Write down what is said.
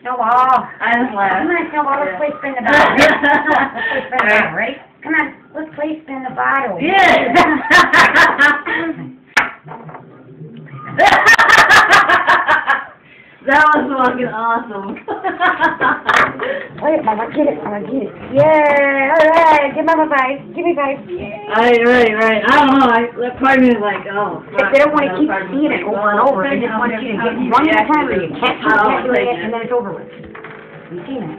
Snowball. I just laughed. Come on, Snowball, let's play spin the bottle. Let's play spin the bottle, ready? Come on, let's play spin the bottle. Yeah. That was fucking awesome. Wait, Mama, get it, Mama, get it. Yeah, alright, give Mama 5. Give me 5. Right. I don't know. That part of me is like, oh. If they don't want to keep seeing it over and over, they just want you to get one at a time, or you can't do it, and then it's over with. You see that?